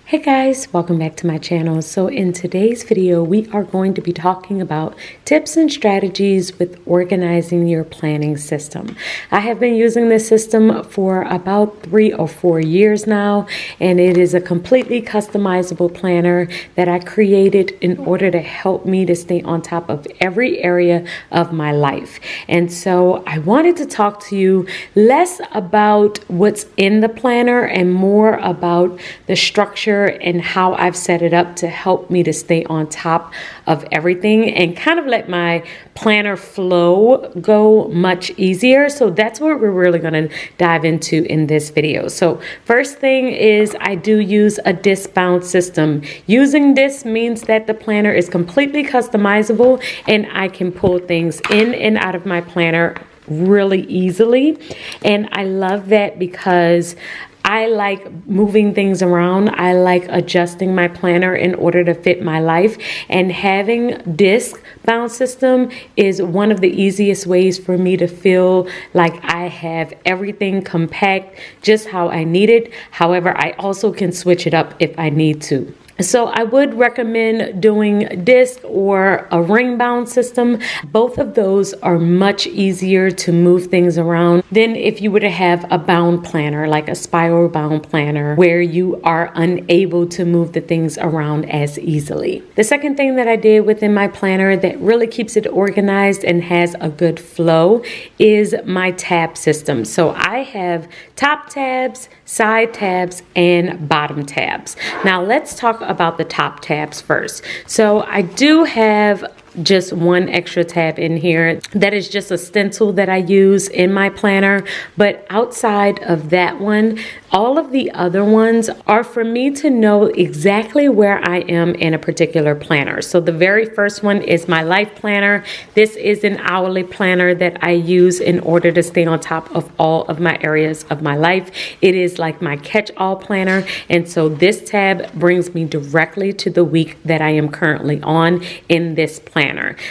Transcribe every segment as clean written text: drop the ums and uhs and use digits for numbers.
Hey guys, welcome back to my channel. So in today's video, we are going to be talking about tips and strategies with organizing your planning system. I have been using this system for about 3 or 4 years now, and it is a completely customizable planner that I created in order to help me to stay on top of every area of my life. And so I wanted to talk to you less about what's in the planner and more about the structure and how I've set it up to help me to stay on top of everything and kind of let my planner flow go much easier. So that's what we're really going to dive into in this video. So first thing is I do use a disc bound system. Using this means that the planner is completely customizable and I can pull things in and out of my planner really easily. And I love that because I like moving things around. I like adjusting my planner in order to fit my life. And having disc bound system is one of the easiest ways for me to feel like I have everything compact just how I need it. However, I also can switch it up if I need to. So I would recommend doing disc or a ring bound system. Both of those are much easier to move things around than if you were to have a bound planner, like a spiral bound planner, where you are unable to move the things around as easily. The second thing that I did within my planner that really keeps it organized and has a good flow is my tab system. So I have top tabs, side tabs, and bottom tabs. Now let's talk about the top tabs first. So I do have just one extra tab in here that is just a stencil that I use in my planner, but outside of that one, all of the other ones are for me to know exactly where I am in a particular planner. So the very first one is my life planner. This is an hourly planner that I use in order to stay on top of all of my areas of my life. It is like my catch-all planner, and so this tab brings me directly to the week that I am currently on in this planner.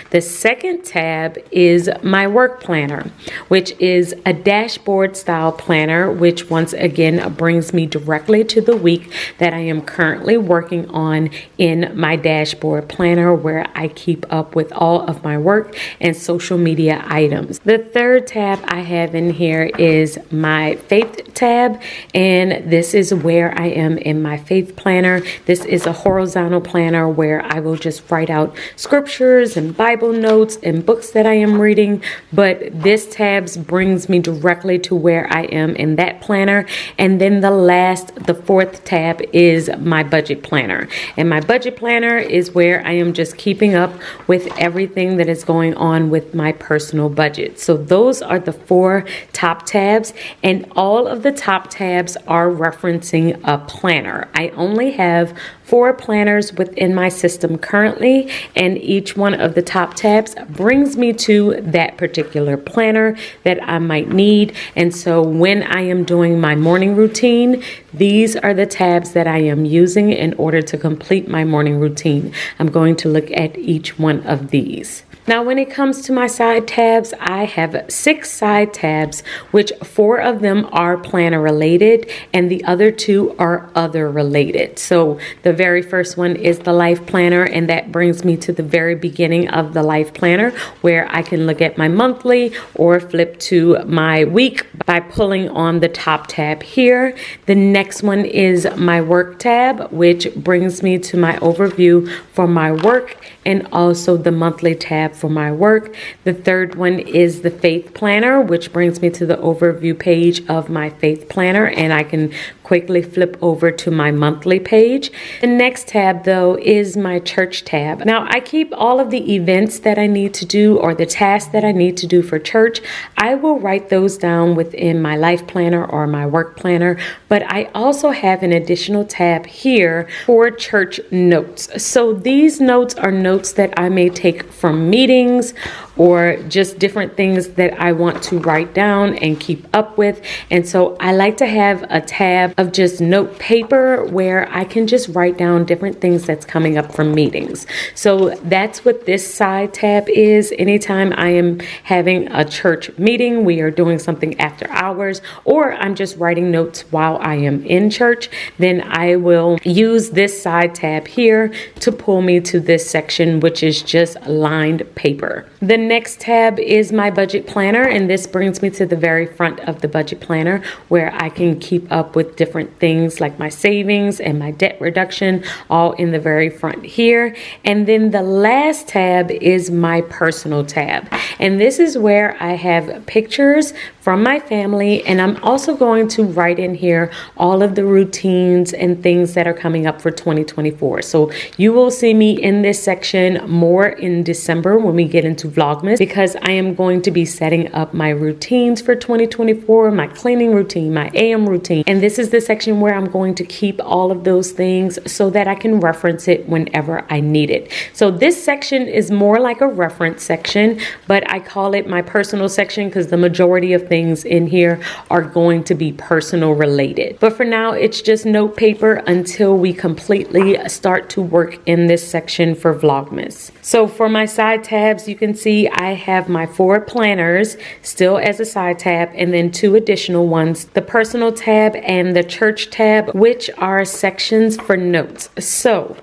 The second tab is my work planner, which is a dashboard style planner, which once again brings me directly to the week that I am currently working on in my dashboard planner, where I keep up with all of my work and social media items. The third tab I have in here is my faith tab, and this is where I am in my faith planner. This is a horizontal planner where I will just write out scriptures and Bible notes and books that I am reading, but this tab brings me directly to where I am in that planner. And then the fourth tab is my budget planner, and my budget planner is where I am just keeping up with everything that is going on with my personal budget. So those are the 4 top tabs, and all of the top tabs are referencing a planner. I only have 4 planners within my system currently, and each one of the top tabs brings me to that particular planner that I might need. And so when I am doing my morning routine, these are the tabs that I am using in order to complete my morning routine. I'm going to look at each one of these. Now, when it comes to my side tabs, I have 6 side tabs, which 4 of them are planner related and the other 2 are other related. So the very first one is the life planner, and that brings me to the very beginning of the life planner, where I can look at my monthly or flip to my week by pulling on the top tab here. The next one is my work tab, which brings me to my overview for my work and also the monthly tab for my work. The third one is the faith planner, which brings me to the overview page of my faith planner, and I can quickly flip over to my monthly page. The next tab though is my church tab. Now I keep all of the events that I need to do or the tasks that I need to do for church. I will write those down within my life planner or my work planner, but I also have an additional tab here for church notes. So these notes are notes that I may take from meetings or just different things that I want to write down and keep up with. And so I like to have a tab of just note paper where I can just write down different things that's coming up from meetings. So that's what this side tab is. Anytime I am having a church meeting, we are doing something after hours, or I'm just writing notes while I am in church, then I will use this side tab here to pull me to this section, which is just lined paper. The next tab is my budget planner, and this brings me to the very front of the budget planner where I can keep up with different things like my savings and my debt reduction, all in the very front here. And then the last tab is my personal tab, and this is where I have pictures from my family, and I'm also going to write in here all of the routines and things that are coming up for 2024. So you will see me in this section more in December when we get into Vlogmas, because I am going to be setting up my routines for 2024, my cleaning routine, my AM routine, and this is the section where I'm going to keep all of those things so that I can reference it whenever I need it. So this section is more like a reference section, but I call it my personal section because the majority of things in here are going to be personal related. But for now, it's just note paper until we completely start to work in this section for Vlogmas. So for my side tabs, you can see I have my 4 planners still as a side tab, and then 2 additional ones, the personal tab and the church tab, which are sections for notes. So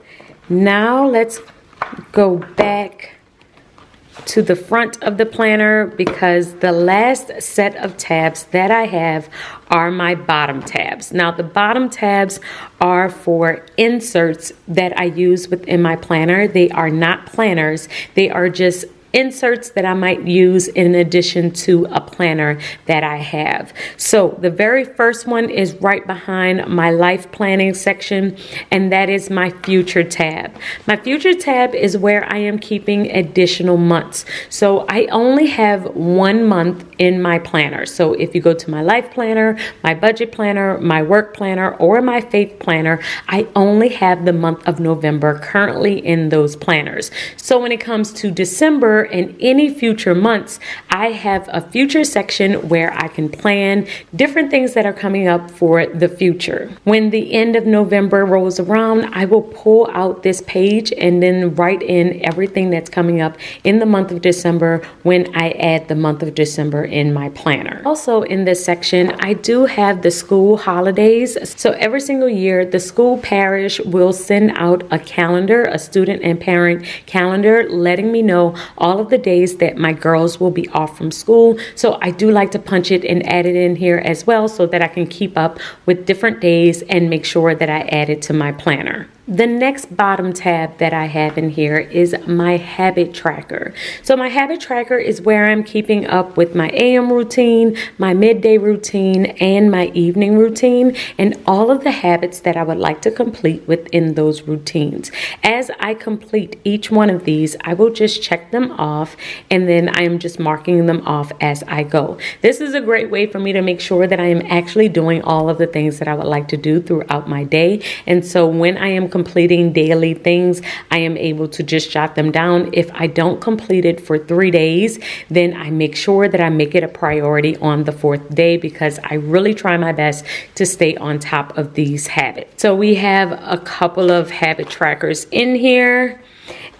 now let's go back to the front of the planner, because the last set of tabs that I have are my bottom tabs. Now the bottom tabs are for inserts that I use within my planner. They are not planners. They are just inserts that I might use in addition to a planner that I have. So the very first one is right behind my life planning section, and that is my future tab. My future tab is where I am keeping additional months. So I only have 1 month in my planner. So if you go to my life planner, my budget planner, my work planner, or my faith planner, I only have the month of November currently in those planners. So when it comes to December and any future months, I have a future section where I can plan different things that are coming up for the future. When the end of November rolls around, I will pull out this page and then write in everything that's coming up in the month of December when I add the month of December in my planner. Also in this section, I do have the school holidays. So every single year, the school parish will send out a calendar, a student and parent calendar, letting me know all of the days that my girls will be off from school. So I do like to punch it and add it in here as well so that I can keep up with different days and make sure that I add it to my planner. The next bottom tab that I have in here is my habit tracker. So my habit tracker is where I'm keeping up with my AM routine, my midday routine, and my evening routine, and all of the habits that I would like to complete within those routines. As I complete each one of these, I will just check them off, and then I am just marking them off as I go. This is a great way for me to make sure that I am actually doing all of the things that I would like to do throughout my day. And so when I am completing daily things, I am able to just jot them down. If I don't complete it for 3 days, then I make sure that I make it a priority on the 4th day, because I really try my best to stay on top of these habits. So we have a couple of habit trackers in here.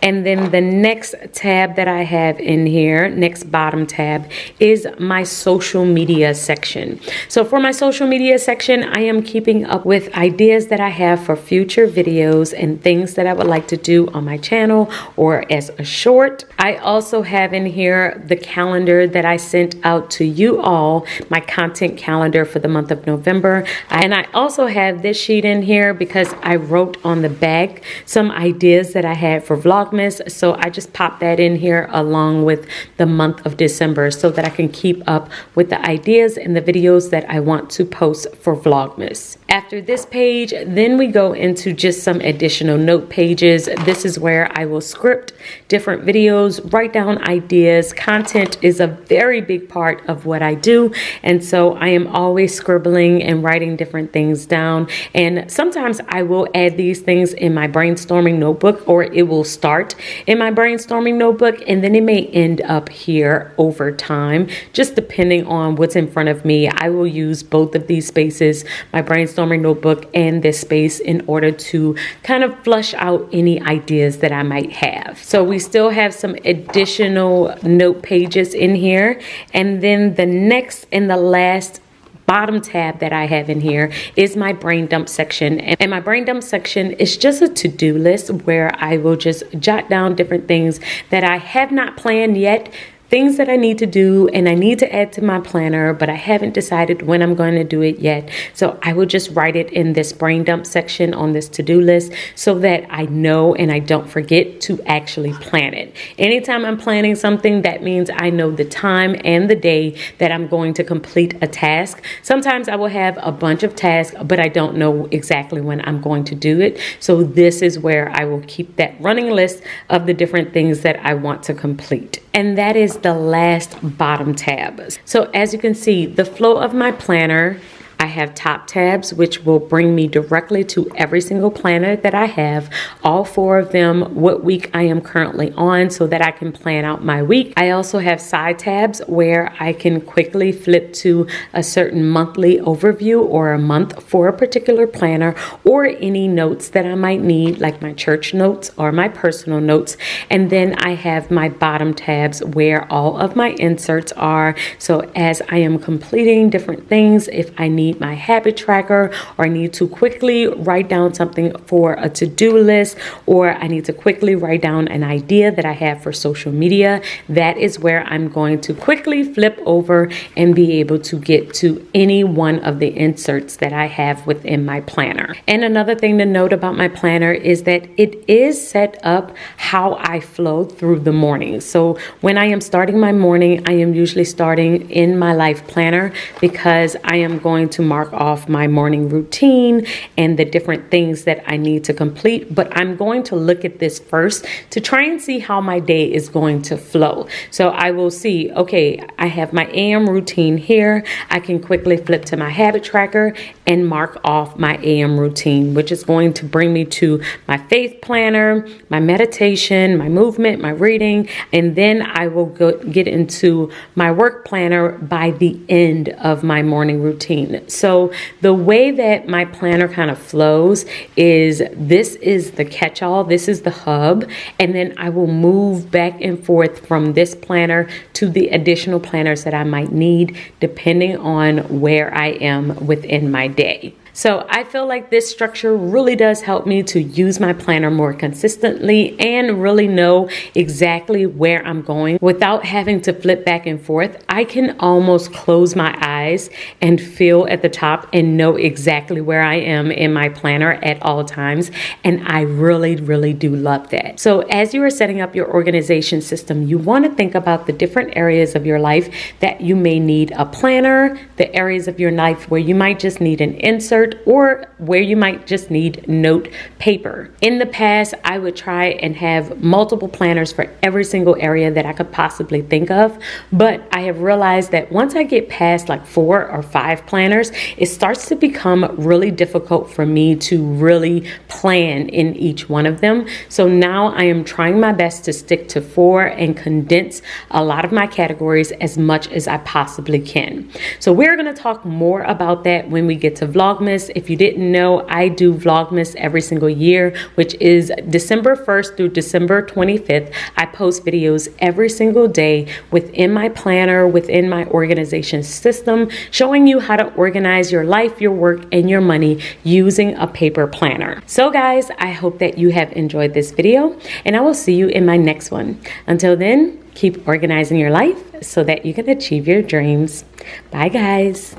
And then the next tab that I have in here, next bottom tab, is my social media section. So for my social media section, I am keeping up with ideas that I have for future videos and things that I would like to do on my channel or as a short. I also have in here the calendar that I sent out to you all, my content calendar for the month of November. And I also have this sheet in here because I wrote on the back some ideas that I had for Vlogmas. So I just popped that in here along with the month of December so that I can keep up with the ideas and the videos that I want to post for Vlogmas. After this page, then we go into just some additional note pages. This is where I will script different videos, write down ideas. Content is a very big part of what I do, and so I am always scribbling and writing different things down. And sometimes I will add these things in my brainstorming notebook, or it will start start in my brainstorming notebook, and then it may end up here over time, just depending on what's in front of me. I will use both of these spaces, my brainstorming notebook and this space, in order to kind of flush out any ideas that I might have. So we still have some additional note pages in here, and then the next and the last bottom tab that I have in here is my brain dump section. And my brain dump section is just a to-do list where I will just jot down different things that I have not planned yet, things that I need to do and I need to add to my planner, but I haven't decided when I'm going to do it yet. So I will just write it in this brain dump section on this to-do list so that I know and I don't forget to actually plan it. Anytime I'm planning something, that means I know the time and the day that I'm going to complete a task. Sometimes I will have a bunch of tasks, but I don't know exactly when I'm going to do it. So this is where I will keep that running list of the different things that I want to complete. And that is the last bottom tab. So as you can see, the flow of my planner, I have top tabs, which will bring me directly to every single planner that I have, all 4 of them, what week I am currently on, so that I can plan out my week. I also have side tabs where I can quickly flip to a certain monthly overview or a month for a particular planner, or any notes that I might need, like my church notes or my personal notes. And then I have my bottom tabs where all of my inserts are. So as I am completing different things, if I need my habit tracker, or I need to quickly write down something for a to-do list, or I need to quickly write down an idea that I have for social media, that is where I'm going to quickly flip over and be able to get to any one of the inserts that I have within my planner. And another thing to note about my planner is that it is set up how I flow through the morning. So when I am starting my morning, I am usually starting in my life planner, because I am going to mark off my morning routine and the different things that I need to complete. But I'm going to look at this first to try and see how my day is going to flow. So I will see, okay, I have my AM routine here. I can quickly flip to my habit tracker and mark off my AM routine, which is going to bring me to my faith planner, my meditation, my movement, my reading, and then I will get into my work planner by the end of my morning routine. So the way that my planner kind of flows is, this is the catch-all, this is the hub, and then I will move back and forth from this planner to the additional planners that I might need depending on where I am within my day. So I feel like this structure really does help me to use my planner more consistently and really know exactly where I'm going without having to flip back and forth. I can almost close my eyes and feel at the top and know exactly where I am in my planner at all times. And I really, really do love that. So as you are setting up your organization system, you want to think about the different areas of your life that you may need a planner, the areas of your life where you might just need an insert, or where you might just need note paper. In the past, I would try and have multiple planners for every single area that I could possibly think of, but I have realized that once I get past like 4 or 5 planners, it starts to become really difficult for me to really plan in each one of them. So now I am trying my best to stick to 4 and condense a lot of my categories as much as I possibly can. So we're going to talk more about that when we get to Vlogmas. If you didn't know, I do Vlogmas every single year, which is December 1st through December 25th. I post videos every single day within my planner, within my organization system, showing you how to organize your life, your work, and your money using a paper planner. So guys, I hope that you have enjoyed this video, and I will see you in my next one. Until then, keep organizing your life so that you can achieve your dreams. Bye guys.